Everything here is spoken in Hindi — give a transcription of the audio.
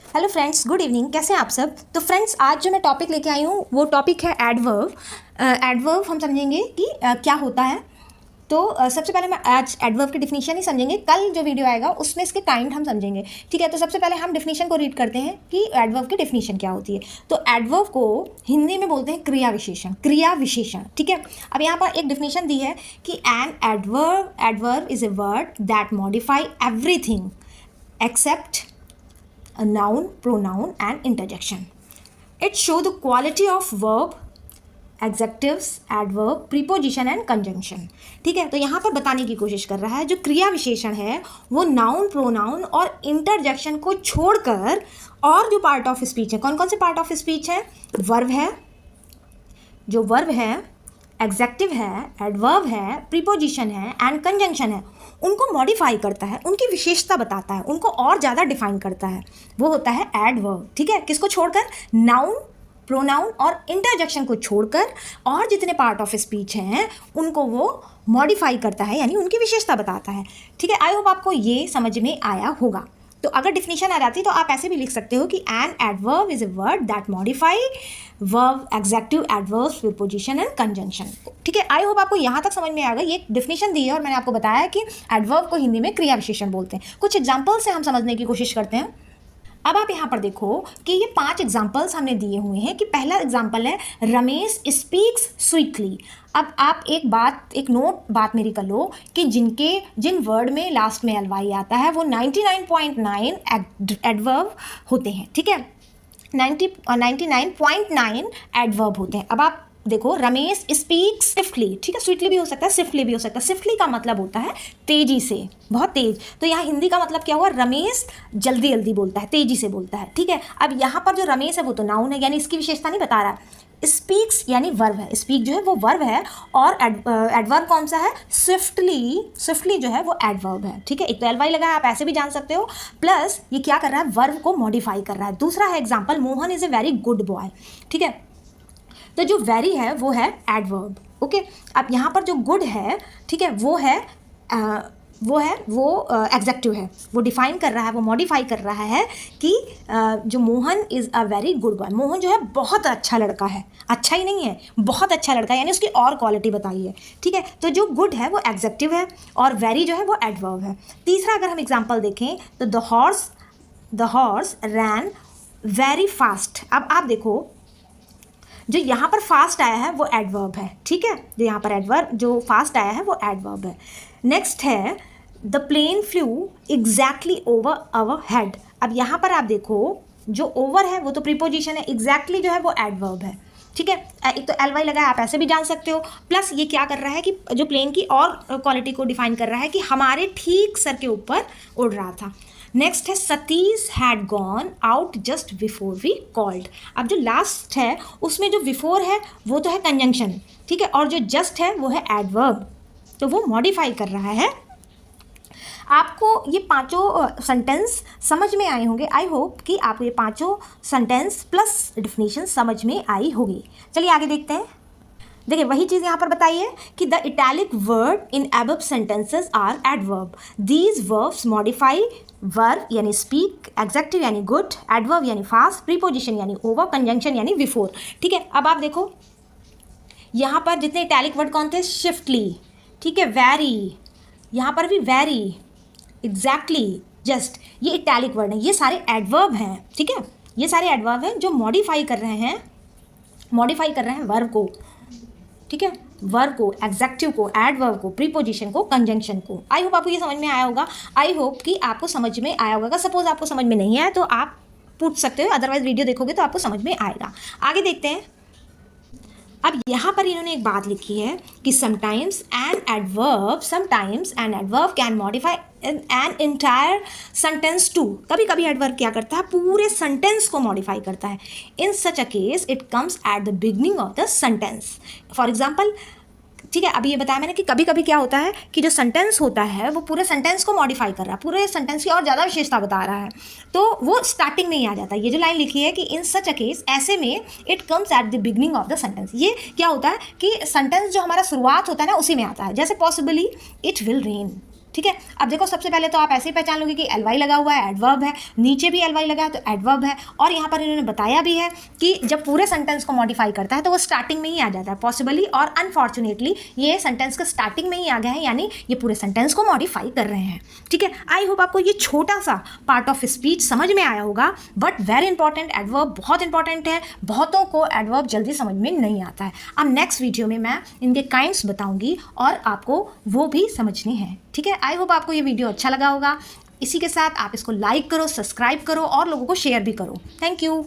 Hello friends, good evening. कैसे हैं आप सब। तो फ्रेंड्स, आज जो मैं टॉपिक लेके आई हूँ वो टॉपिक है एडवर्ब। एडवर्ब हम समझेंगे कि क्या होता है। तो सबसे पहले मैं आज एडवर्ब की डिफिनीशन ही समझेंगे। कल जो वीडियो आएगा उसमें इसके काइंड हम समझेंगे, ठीक है। तो सबसे पहले हम डिफिनीशन को रीड करते हैं कि एडवर्ब की डिफिनीशन क्या होती है। तो एडवर्ब को हिंदी में बोलते हैं क्रिया विशेषण, क्रिया विशेषण, ठीक है। अब यहाँ पर एक डिफिनीशन दी है कि an adverb is a word that modify everything except a noun, pronoun and interjection. It show the quality of verb, adjectives, adverb, preposition and conjunction. ठीक है। तो यहाँ पर बताने की कोशिश कर रहा है जो क्रिया विशेषण है वो नाउन, प्रोनाउन और इंटरजेक्शन को छोड़कर और जो पार्ट ऑफ स्पीच है, कौन कौन से पार्ट ऑफ स्पीच है, वर्ब है, जो वर्ब है, एग्जेक्टिव है, एडवर्ब है, प्रीपोजिशन है एंड कंजंक्शन है, उनको मॉडिफाई करता है, उनकी विशेषता बताता है, उनको और ज़्यादा डिफाइन करता है, वो होता है एडवर्ब। ठीक है। किसको छोड़कर, नाउन, प्रोनाउन और इंटरजेक्शन को छोड़कर और जितने पार्ट ऑफ स्पीच हैं उनको वो मॉडिफाई करता है, यानी उनकी विशेषता बताता है। ठीक है। आई होप आपको ये समझ में आया होगा। तो अगर डिफिनीशन आ जाती तो आप ऐसे भी लिख सकते हो कि an adverb is a word that modify verb, executive, adverb, preposition and conjunction. ठीक है। आई होप आपको यहाँ तक समझ में आएगा। ये डिफिनीशन दी है और मैंने आपको बताया कि एडवर्ब को हिंदी में क्रिया विशेषण बोलते हैं। कुछ एग्जाम्पल से हम समझने की कोशिश करते हैं। अब आप यहाँ पर देखो कि ये 5 एग्जाम्पल्स हमने दिए हुए हैं कि पहला एग्जाम्पल है रमेश स्पीक्स स्वीटली। अब आप एक बात मेरी कर लो कि जिन वर्ड में लास्ट में एलवाई आता है वो 99.9 एडवर्ब होते हैं। ठीक है। 99.9 एडवर्ब होते हैं। अब आप देखो, रमेश स्पीक्स स्विफ्टली, ठीक है, स्वीटली भी हो सकता है, स्विफ्टली भी हो सकता है। स्विफ्टली का मतलब होता है तेजी से, बहुत तेज। तो यहाँ हिंदी का मतलब क्या हुआ, रमेश जल्दी जल्दी बोलता है, तेजी से बोलता है। ठीक है। अब यहाँ पर जो रमेश है वो तो नाउन है, यानी इसकी विशेषता नहीं बता रहा। स्पीक्स यानी वर्ब है, स्पीक जो है वो वर्ब है और एडवर्ब कौन सा है, स्विफ्टली जो है वो एडवर्ब है। ठीक है। एक तो एलवाई लगा है, आप ऐसे भी जान सकते हो, प्लस ये क्या कर रहा है, वर्ब को मॉडिफाई कर रहा है। दूसरा है example, Mohan is a very good boy. ठीक है। तो जो वेरी है वो है एडवर्ब। ओके। अब यहाँ पर जो गुड है, ठीक है, वो एग्जेक्टिव है। वो डिफाइन कर रहा है, वो मॉडिफाई कर रहा है कि जो Mohan is a very good boy, Mohan जो है बहुत अच्छा लड़का है, अच्छा ही नहीं है, बहुत अच्छा लड़का है, यानी उसकी और क्वालिटी बताई है। ठीक है। तो जो गुड है वो एग्जेक्टिव है और वेरी जो है वो एडवर्ब है। तीसरा अगर हम एग्जाम्पल देखें तो the horse rain very fast. अब आप देखो, जो यहाँ पर फास्ट आया है वो एडवर्ब है। ठीक है। जो यहाँ पर एडवर्ब, जो फास्ट आया है वो एडवर्ब है। नेक्स्ट है the plane flew exactly over our head. अब यहाँ पर आप देखो, जो ओवर है वो तो प्रीपोजिशन है, एग्जैक्टली जो है वो एडवर्ब है। ठीक है। एक तो एलवाई लगा है, आप ऐसे भी जान सकते हो, प्लस ये क्या कर रहा है कि जो प्लेन की और क्वालिटी को डिफाइन कर रहा है कि हमारे ठीक सर के ऊपर उड़ रहा था। नेक्स्ट है Satish had gone out just before we called. अब जो लास्ट है उसमें जो बिफोर है वो तो है कंजंक्शन, ठीक है, और जो जस्ट है वो है एडवर्ब, तो वो मॉडिफाई कर रहा है। आपको ये पांचों सेंटेंस समझ में आए होंगे। आई होप कि आपको ये पांचों सेंटेंस प्लस डिफिनीशन समझ में आई होगी। चलिए आगे देखते हैं। देखिए वही चीज़ यहाँ पर बताइए कि the italic word in above sentences are adverb. These verbs modify verb यानी स्पीक, एग्जेक्टिव यानी गुड, एडवर्ब यानी फास्ट, प्रीपोजिशन यानी ओवर, कंजंक्शन यानी बिफोर। ठीक है। अब आप देखो यहाँ पर जितने इटैलिक वर्ड कौन थे, शिफ्टली, ठीक है, वेरी, यहाँ पर भी वेरी, एग्जैक्टली, जस्ट, ये इटैलिक वर्ड है, ये सारे एडवर्ब हैं। ठीक है। ये सारे एडवर्ब हैं जो मॉडिफाई कर रहे हैं वर्ब को। ठीक है। वर्ब को, एग्जेक्टिव को, एडवर्ब को, प्रीपोजिशन को, कंजंक्शन को। आई होप आपको ये समझ में आया होगा। आई होप कि आपको समझ में आया होगा। अगर सपोज आपको समझ में नहीं आया तो आप पूछ सकते हो, अदरवाइज वीडियो देखोगे तो आपको समझ में आएगा। आगे देखते हैं। अब यहाँ पर इन्होंने एक बात लिखी है कि sometimes an adverb can modify an entire sentence too. कभी कभी एडवर्ब क्या करता है, पूरे सेंटेंस को मॉडिफाई करता है। In such a case it comes at the beginning of the sentence. For example, ठीक है, अभी ये बताया मैंने कि कभी कभी क्या होता है कि जो सेंटेंस होता है वो पूरे सेंटेंस को मॉडिफाई कर रहा है, पूरे सेंटेंस की और ज़्यादा विशेषता बता रहा है, तो वो स्टार्टिंग में ही आ जाता है। ये जो लाइन लिखी है कि इन सच अ केस, ऐसे में it comes at the beginning of the sentence. ये क्या होता है कि सेंटेंस जो हमारा शुरुआत होता है ना उसी में आता है। जैसे पॉसिबली इट विल रेन, ठीक है। अब देखो सबसे पहले तो आप ऐसे ही पहचान लोगे कि एल वाई लगा हुआ है, एडवर्ब है, नीचे भी एल वाई लगा है तो एडवर्ब है, और यहाँ पर इन्होंने बताया भी है कि जब पूरे सेंटेंस को मॉडिफाई करता है तो वो स्टार्टिंग में ही आ जाता है। पॉसिबली और अनफॉर्चुनेटली ये सेंटेंस के स्टार्टिंग में ही आ गया है, यानी ये पूरे सेंटेंस को मॉडिफाई कर रहे हैं। ठीक है, आई होप आपको ये छोटा सा पार्ट ऑफ स्पीच समझ में आया होगा। बट वेरी इंपॉर्टेंट, एडवर्ब बहुत इंपॉर्टेंट है, बहुतों को एडवर्ब जल्दी समझ में नहीं आता है। अब नेक्स्ट वीडियो में मैं इनके काइंड्स बताऊंगी और आपको वो भी समझनी है। ठीक है, आई होप आपको ये वीडियो अच्छा लगा होगा। इसी के साथ आप इसको लाइक करो, सब्सक्राइब करो और लोगों को शेयर भी करो। Thank you.